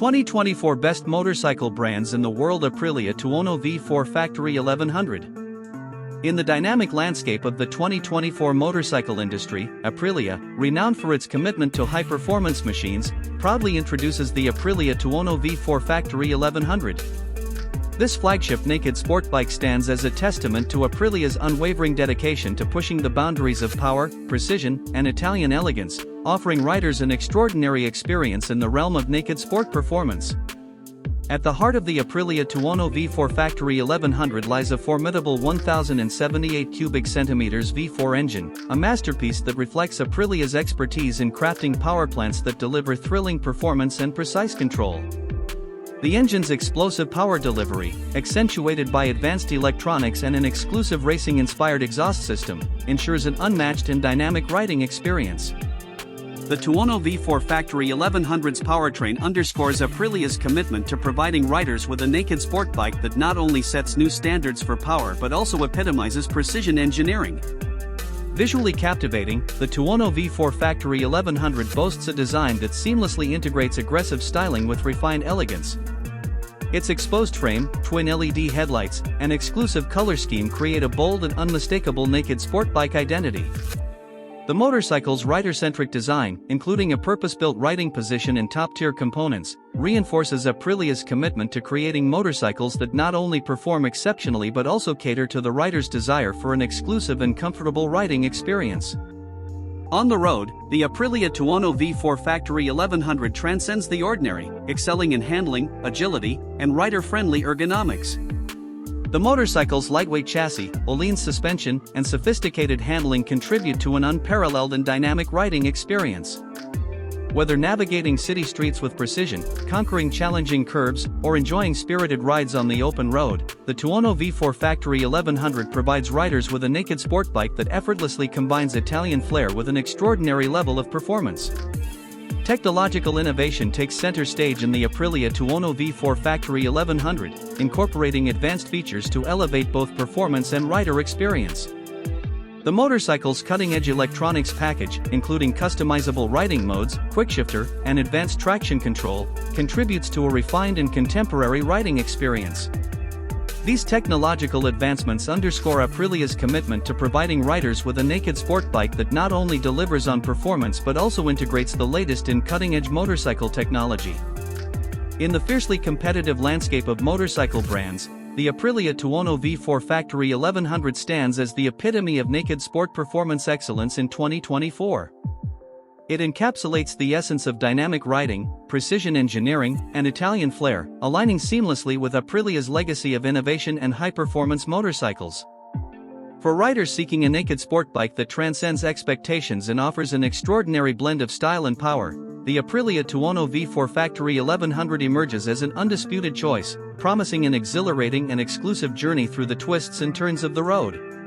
2024 Best Motorcycle Brands in the World. Aprilia Tuono V4 Factory 1100. In the dynamic landscape of the 2024 motorcycle industry, Aprilia, renowned for its commitment to high-performance machines, proudly introduces the Aprilia Tuono V4 Factory 1100. This flagship naked sport bike stands as a testament to Aprilia's unwavering dedication to pushing the boundaries of power, precision, and Italian elegance, offering riders an extraordinary experience in the realm of naked sport performance. At the heart of the Aprilia Tuono V4 Factory 1100 lies a formidable 1078 cubic centimeters V4 engine, a masterpiece that reflects Aprilia's expertise in crafting powerplants that deliver thrilling performance and precise control. The engine's explosive power delivery, accentuated by advanced electronics and an exclusive racing-inspired exhaust system, ensures an unmatched and dynamic riding experience. The Tuono V4 Factory 1100's powertrain underscores Aprilia's commitment to providing riders with a naked sport bike that not only sets new standards for power but also epitomizes precision engineering. Visually captivating, the Tuono V4 Factory 1100 boasts a design that seamlessly integrates aggressive styling with refined elegance. Its exposed frame, twin LED headlights, and exclusive color scheme create a bold and unmistakable naked sport bike identity. The motorcycle's rider-centric design, including a purpose-built riding position and top-tier components, reinforces Aprilia's commitment to creating motorcycles that not only perform exceptionally but also cater to the rider's desire for an exclusive and comfortable riding experience. On the road, the Aprilia Tuono V4 Factory 1100 transcends the ordinary, excelling in handling, agility, and rider-friendly ergonomics. The motorcycle's lightweight chassis, lean suspension, and sophisticated handling contribute to an unparalleled and dynamic riding experience. Whether navigating city streets with precision, conquering challenging curves, or enjoying spirited rides on the open road, the Tuono V4 Factory 1100 provides riders with a naked sport bike that effortlessly combines Italian flair with an extraordinary level of performance. Technological innovation takes center stage in the Aprilia Tuono V4 Factory 1100, incorporating advanced features to elevate both performance and rider experience. The motorcycle's cutting-edge electronics package, including customizable riding modes, quickshifter, and advanced traction control, contributes to a refined and contemporary riding experience. These technological advancements underscore Aprilia's commitment to providing riders with a naked sport bike that not only delivers on performance but also integrates the latest in cutting-edge motorcycle technology. In the fiercely competitive landscape of motorcycle brands, the Aprilia Tuono V4 Factory 1100 stands as the epitome of naked sport performance excellence in 2024. It encapsulates the essence of dynamic riding, precision engineering, and Italian flair, aligning seamlessly with Aprilia's legacy of innovation and high-performance motorcycles. For riders seeking a naked sport bike that transcends expectations and offers an extraordinary blend of style and power, the Aprilia Tuono V4 Factory 1100 emerges as an undisputed choice, promising an exhilarating and exclusive journey through the twists and turns of the road.